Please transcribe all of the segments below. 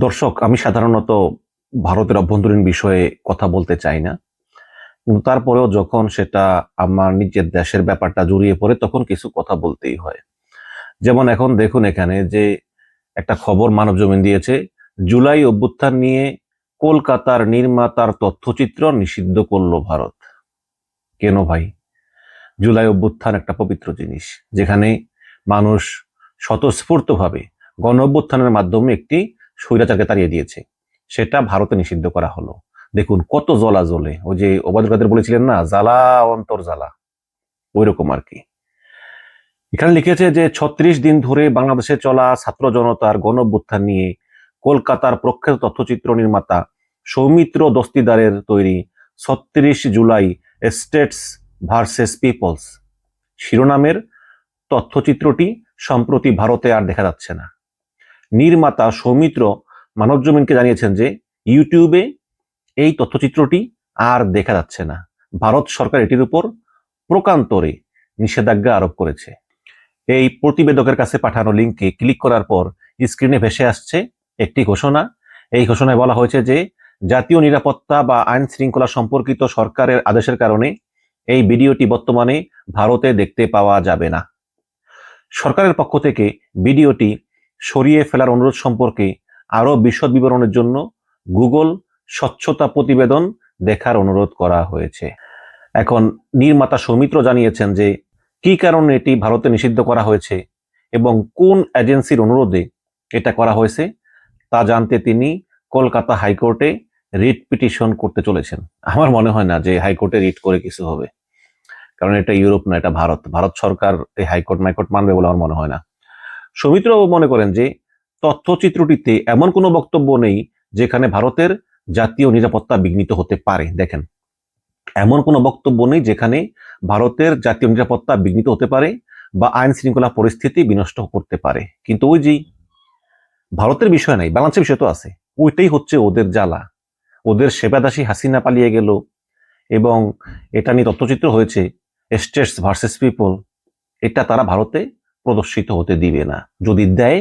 দর্শক, আমি সাধারণত ভারতের অভ্যন্তরীণ বিষয়ে কথা বলতে চাই না, কিন্তু তারপরেও যখন সেটা আমার নিজের দেশের ব্যাপারটা জড়িয়ে পড়ে তখন কিছু কথা বলতেই হয়। যেমন এখন দেখুন, এখানে যে একটা খবর মানবজমিন দিয়েছে, জুলাই অভ্যুত্থান নিয়ে কলকাতার নির্মাতার তথ্যচিত্র নিষিদ্ধ করলো ভারত। কেন ভাই? জুলাই অভ্যুত্থান একটা পবিত্র জিনিস, যেখানে মানুষ স্বতঃস্ফূর্তভাবে গণ অভ্যুত্থানের মাধ্যমে একটি স্বৈরাচারকে তাড়িয়ে দিয়েছে, সেটা ভারতে নিষিদ্ধ করা হলো। দেখুন কত জ্বলা জ্বলে, ওই যে ওবায়দুল কাদের বলেছিলেন না, জ্বালা অন্তর জ্বালা, ওই রকম আর কি। এখানে লিখেছে যে 36 দিন ধরে বাংলাদেশে চলা ছাত্র জনতার গণ অভ্যুত্থান নিয়ে কলকাতার প্রখ্যাত তথ্যচিত্র নির্মাতা সৌমিত্র দস্তিদারের তৈরি 36 জুলাই স্টেটস ভার্সেস পিপলস শিরোনামের তথ্যচিত্রটি সম্প্রতি ভারতে আর দেখা যাচ্ছে না। নির্মাতা সৌমিত্র মানবজমিনকে জানিয়েছেন যে ইউটিউবে এই তথ্যচিত্রটি আর দেখা যাচ্ছে না। ভারত সরকার এটির উপর প্রকান্তরে নিষেধাজ্ঞা আরোপ করেছে। এই প্রতিবেদকের কাছে পাঠানো লিঙ্কে ক্লিক করার পর স্ক্রিনে ভেসে আসছে একটি ঘোষণা। এই ঘোষণায় বলা হয়েছে যে জাতীয় নিরাপত্তা বা আইন শৃঙ্খলা সম্পর্কিত সরকারের আদেশের কারণে এই ভিডিওটি বর্তমানে ভারতে দেখতে পাওয়া যাবে না। সরকারের পক্ষ থেকে ভিডিওটি সরিয়ে ফেলার অনুরোধ সম্পর্কে আরো বিশদ বিবরণের জন্য গুগল স্বচ্ছতা প্রতিবেদন দেখার অনুরোধ করা হয়েছে। এখন নির্মাতা সৌমিত্র জানিয়েছেন যে কি কারণে এটি ভারতে নিষিদ্ধ করা হয়েছে এবং কোন এজেন্সির অনুরোধে এটা করা হয়েছে তা জানতে তিনি কলকাতা হাইকোর্টে রিট পিটিশন করতে চলেছেন। আমার মনে হয় না যে হাইকোর্টে রিট করে কিছু হবে, কারণ এটা ইউরোপ না, এটা ভারত। ভারত সরকার এই হাইকোর্ট মাইকোর্ট মানবে বলে আমার মনে হয় না। সৌমিত্র মনে করেন যে তথ্যচিত্রটিতে এমন কোনো বক্তব্য নেই যেখানে ভারতের জাতীয় নিরাপত্তা বিঘ্নিত হতে পারে। দেখেন, এমন কোনো বক্তব্য নেই যেখানে ভারতের জাতীয় নিরাপত্তা বিঘ্নিত হতে পারে বা আইন শৃঙ্খলা পরিস্থিতি বিনষ্ট করতে পারে। কিন্তু ওই যে ভারতের বিষয় নাই, বাংলাদেশের বিষয় তো আছে। ওইটাই হচ্ছে ওদের জ্বালা। ওদের সেবাদাসী হাসিনা পালিয়ে গেল এবং এটা নিয়ে তথ্যচিত্র হয়েছে স্টেটস ভার্সেস পিপল, এটা তারা ভারতে প্রদর্শিত হতে দিবে না। যদি দেয়,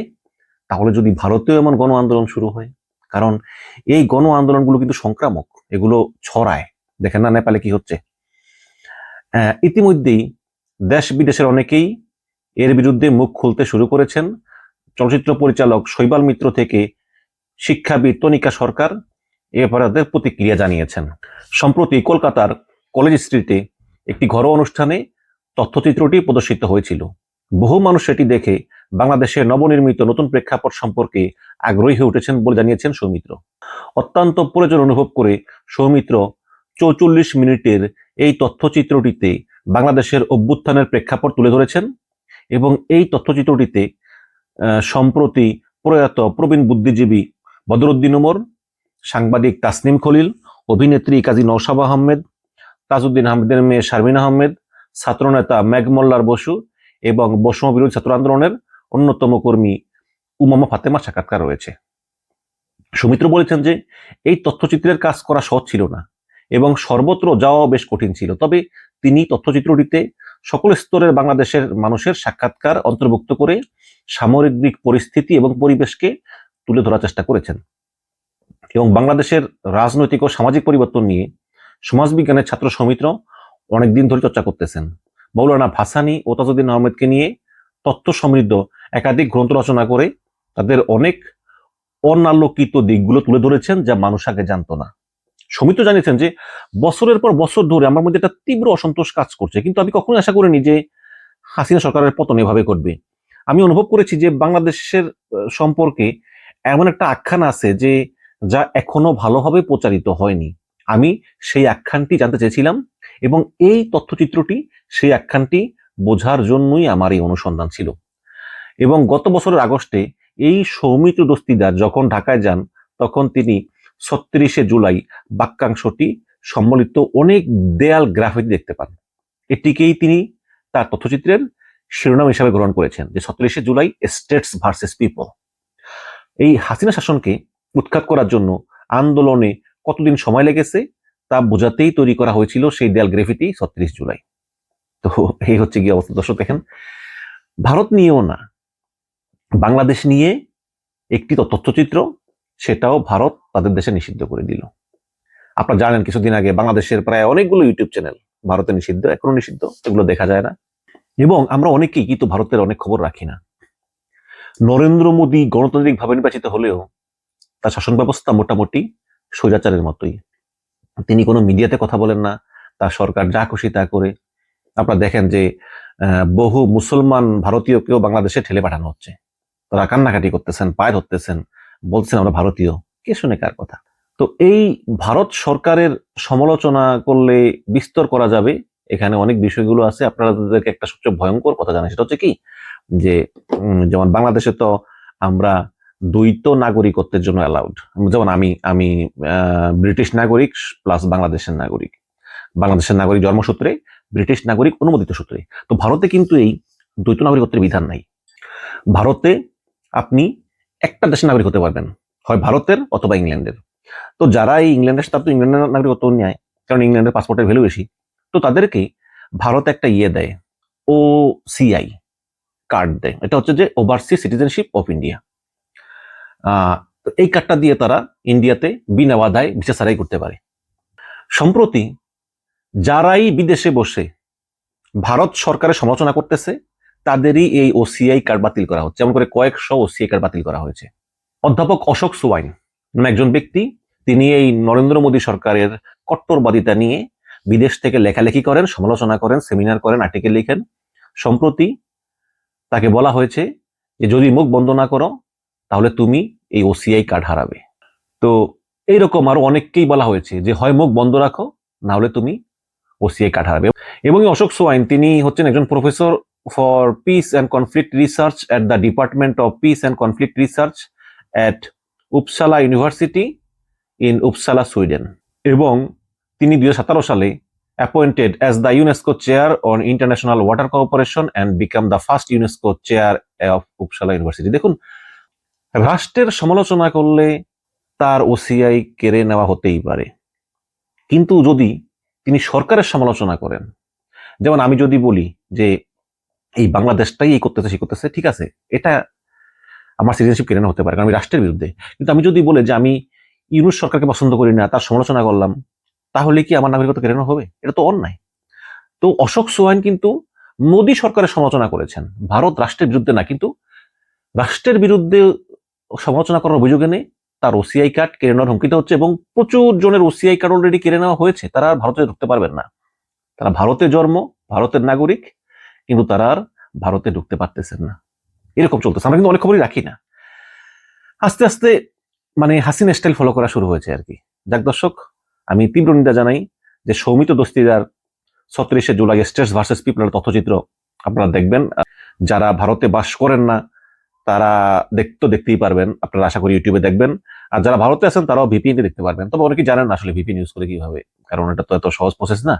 তাহলে যদি ভারতেও এমন গণ আন্দোলন শুরু হয়, কারণ এই গণ আন্দোলনগুলো কিন্তু সংক্রামক, এগুলো ছড়ায়। দেখেন না নেপালে কি হচ্ছে। ইতিমধ্যেই দেশ বিদেশের অনেকেই এর বিরুদ্ধে মুখ খুলতে শুরু করেছেন। চলচ্চিত্র পরিচালক শৈবাল মিত্র থেকে শিক্ষাবিদ তনিকা সরকার এ অপরাধের প্রতিক্রিয়া জানিয়েছেন। সম্প্রতি কলকাতার কলেজ স্ট্রিটে একটি ঘরোয়া অনুষ্ঠানে তথ্যচিত্রটি প্রদর্শিত হয়েছিল। বহু মানুষ সেটি দেখে বাংলাদেশের নবনির্মিত নতুন প্রেক্ষাপট সম্পর্কে আগ্রহী হয়ে উঠেছেন বলে জানিয়েছেন সৌমিত্র। অত্যন্ত প্রয়োজন অনুভব করে সৌমিত্র 44 মিনিটের এই তথ্যচিত্রটিতে বাংলাদেশের অভ্যুত্থানের প্রেক্ষাপট তুলে ধরেছেন এবং এই তথ্যচিত্রটিতে সম্প্রতি প্রয়াত প্রবীণ বুদ্ধিজীবী বদরুদ্দিন উমর, সাংবাদিক তাসনিম খলিল, অভিনেত্রী কাজী নওশাবা আহমেদ, তাজউদ্দিন আহমেদের মেয়ে শারমিন আহমেদ, ছাত্রনেতা মেঘমল্লার বসু এবং বৈষম্য বিরোধী ছাত্র আন্দোলনের অন্যতম কর্মী উমামা ফাতেমার সাক্ষাৎকার রয়েছে। সৌমিত্র বলেছেন যে এই তথ্যচিত্রের কাজ করা সহজ ছিল না এবং সর্বত্র যাওয়া বেশ কঠিন ছিল, তবে তিনি তথ্যচিত্রটিতে সকল স্তরের বাংলাদেশের মানুষের সাক্ষাৎকার অন্তর্ভুক্ত করে সামগ্রিক পরিস্থিতি এবং পরিবেশকে তুলে ধরার চেষ্টা করেছেন এবং বাংলাদেশের রাজনৈতিক ও সামাজিক পরিবর্তন নিয়ে সমাজবিজ্ঞানের ছাত্র সৌমিত্র অনেকদিন ধরে চর্চা করতেছেন। মৌলানা ভাসানী ও তাজউদ্দিন আহমেদকে নিয়ে তথ্য সমৃদ্ধ একাধিক গ্রন্থ রচনা করে তাদের অনেক অনালোকিত দিকগুলো তুলে ধরেছেন যা মানুষ আগে জানতো না। সৌমিত্র জানিয়েছেন যে বছরের পর বছর ধরে আমার মধ্যে একটা তীব্র অসন্তোষ কাজ করছে, কিন্তু আমি কখনোই আশা করিনি যে হাসিনা সরকারের পতন এভাবে ঘটবে। আমি অনুভব করেছি যে বাংলাদেশের সম্পর্কে এমন একটা আখ্যান আছে যে যা এখনো ভালোভাবে প্রচারিত হয়নি। আমি সেই আখ্যানটি জানতে চেয়েছিলাম এবং এই তথ্যচিত্রটি সেই আখ্যানটি বোঝার জন্যই আমার এই অনুসন্ধান ছিল। এবং গত বছরের আগস্টে এই সৌমিত্র দস্তিদার যখন ঢাকায় যান, তখন তিনি 36 জুলাই বাক্যাংশটি সম্বলিত অনেক দেয়াল গ্রাফিতি দেখতে পান। এটিকেই তিনি তার তথ্যচিত্রের শিরোনাম হিসাবে গ্রহণ করেছেন যে 36 জুলাই স্টেটস ভার্সেস পিপল। এই হাসিনা শাসনকে উৎখাত করার জন্য আন্দোলনে কতদিন সময় লেগেছে তা বোঝাতেই তৈরি করা হয়েছিল সেই দেয়াল গ্রাফিতি 36 জুলাই। তো এই হচ্ছে গিয়ে অবস্থা। দর্শক দেখেন, ভারত নিয়েও না, বাংলাদেশ নিয়ে একটি তথ্যচিত্র সেটাও ভারত তাদের দেশে নিষিদ্ধ করে দিল। আপনারা জানেন কিছুদিন আগে বাংলাদেশের প্রায় অনেকগুলো ইউটিউব চ্যানেল ভারতে নিষিদ্ধ, এখনো নিষিদ্ধ, এগুলো দেখা যায় না। এবং আমরা অনেকেই কিন্তু ভারতের অনেক খবর রাখি না। নরেন্দ্র মোদী গণতান্ত্রিকভাবে নির্বাচিত হলেও তার শাসন ব্যবস্থা মোটামুটি স্বৈরাচারের মতোই। তিনি কোনো মিডিয়াতে কথা বলেন না, তার সরকার যা খুশি তা করে। আপনারা দেখেন যে বহু মুসলমান ভারতীয়কেও বাংলাদেশে ঠেলে পাঠানো হচ্ছে, তারা কান্নাকাটি করতেছেন, পায়ে ধরতেছেন, বলছেন আমরা ভারতীয়। কে শুনে কার কথা? তো এই ভারত সরকারের সমালোচনা করলে বিস্তর করা যাবে, এখানে অনেক বিষয়গুলো আছে। আপনাদেরকে একটা সবচেয়ে ভয়ঙ্কর কথা জানাই, সেটা হচ্ছে কি যে যেমন বাংলাদেশে তো আমরা দ্বৈত নাগরিকত্বের জন্য অ্যালাউড। যেমন আমি আমি ব্রিটিশ নাগরিক প্লাস বাংলাদেশের নাগরিক, বাংলাদেশের নাগরিক জন্মসূত্রে, ব্রিটিশ নাগরিক অনুমোদিত সূত্রে। তো ভারতে কিন্তু এই দ্বৈত নাগরিকত্বের বিধান নাই। ভারতে আপনি একটা দেশের নাগরিক হতে পারবেন, হয় ভারতের অথবা ইংল্যান্ডের। তো যারা এই ইংল্যান্ডের, তারা তো ইংল্যান্ডের নাগরিকত্ব নেয়, কারণ ইংল্যান্ডের পাসপোর্টের ভ্যালু বেশি। তো তাদেরকে ভারত একটা দেয়, OCI কার্ড দেয়। এটা হচ্ছে যে ওভারসিজ সিটিজেনশিপ অফ ইন্ডিয়া। এই কার্ডটা দিয়ে তারা ইন্ডিয়াতে বিনা বাধায় ভিসা ছাড়াই করতে পারে। সম্প্রতি যারাই বিদেশে বসে ভারত সরকারের সমালোচনা করতেছে, তাদেরই এই OCI কার্ড বাতিল করা হচ্ছে। এমন করে কয়েকশো OCI কার্ড বাতিল করা হয়েছে। অধ্যাপক অশোক সোয়াইন নামে একজন ব্যক্তি, তিনি এই নরেন্দ্র মোদী সরকারের কট্টরবাদিতা নিয়ে বিদেশ থেকে লেখালেখি করেন, সমালোচনা করেন, সেমিনার করেন, আর্টিকেল লিখেন। সম্প্রতি তাকে বলা হয়েছে যে যদি মুখ বন্ধ না করো তাহলে তুমি এই OCI কার্ড হারাবে। তো এইরকম আরো অনেককেই বলা হয়েছে যে হয় মুখ বন্ধ রাখো, না হলে তুমি OCI কার্ড হারাবে। এবং অশোক সোয়াইন তিনি হচ্ছেন একজন professor for piece and conflict research at the department of piece and conflict research at Uppsala university in Uppsala, Sweden. এবং তিনি 2017 সালে appointed as the UNESCO chair on international water cooperation and become the first UNESCO chair of Uppsala University. দেখুন, রাষ্ট্রের সমালোচনা করলে তার OCI কেড়ে নেওয়া হতেই পারে, কিন্তু যদি তিনি সরকারের সমালোচনা করেন, যেমন আমি যদি বলি যে এই বাংলাদেশটাই এই করতেছে সে করতেছে, ঠিক আছে, এটা আমার সিটিজেনশিপ কেড়ে নেওয়া হতে পারে, কারণ আমি রাষ্ট্রের বিরুদ্ধে। কিন্তু আমি যদি বলে যে আমি ইউনুস সরকারকে পছন্দ করি না, তার সমালোচনা করলাম, তাহলে কি আমার নাগরিকত্ব কেড়ে নেওয়া হবে? এটা তো অন্যায়। তো অশোক সোয়াইন কিন্তু মোদী সরকারের সমালোচনা করেছেন, ভারত রাষ্ট্রের বিরুদ্ধে না, কিন্তু রাষ্ট্রের বিরুদ্ধে সমালোচনা করার অভিযোগ এনে তার OCI কার্ড কেড়ে নেওয়ার হুমকিতে হচ্ছে। এবং প্রচুর জনের OCI কার্ড অলরেডি কেড়ে নেওয়া হয়েছে, তারা আর ভারতে ঢুকতে পারবেন না। তারা ভারতে জন্ম, ভারতের নাগরিক, কিন্তু তারা আর ভারতে ঢুকতে পারতেছেন না। এরকম চলতেছে। আমরা কিন্তু অনেক খবরই রাখি না। আস্তে আস্তে মানে হাসিনা স্টাইল ফলো করা শুরু হয়েছে আর কি। যাক দর্শক, আমি তীব্র নিন্দা জানাই যে সৌমিত দস্তিদার 36শে জুলাই স্টেটস ভার্সেস পিপলের তথ্যচিত্র আপনারা দেখবেন। যারা ভারতে বাস করেন না তারা দেখতেই পারবেন, আপনারা আশা করি ইউটিউবে দেখবেন। আর যারা ভারতে আছেন তারাও VPN দেখতে পারবেন। তবে অনেকেই জানেন না আসলে VPN ইউজ করে কিভাবে, কারণ এটা তো এত সহজ প্রসেস না।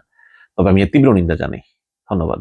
তবে আমি এর তীব্র নিন্দা জানাই। ধন্যবাদ।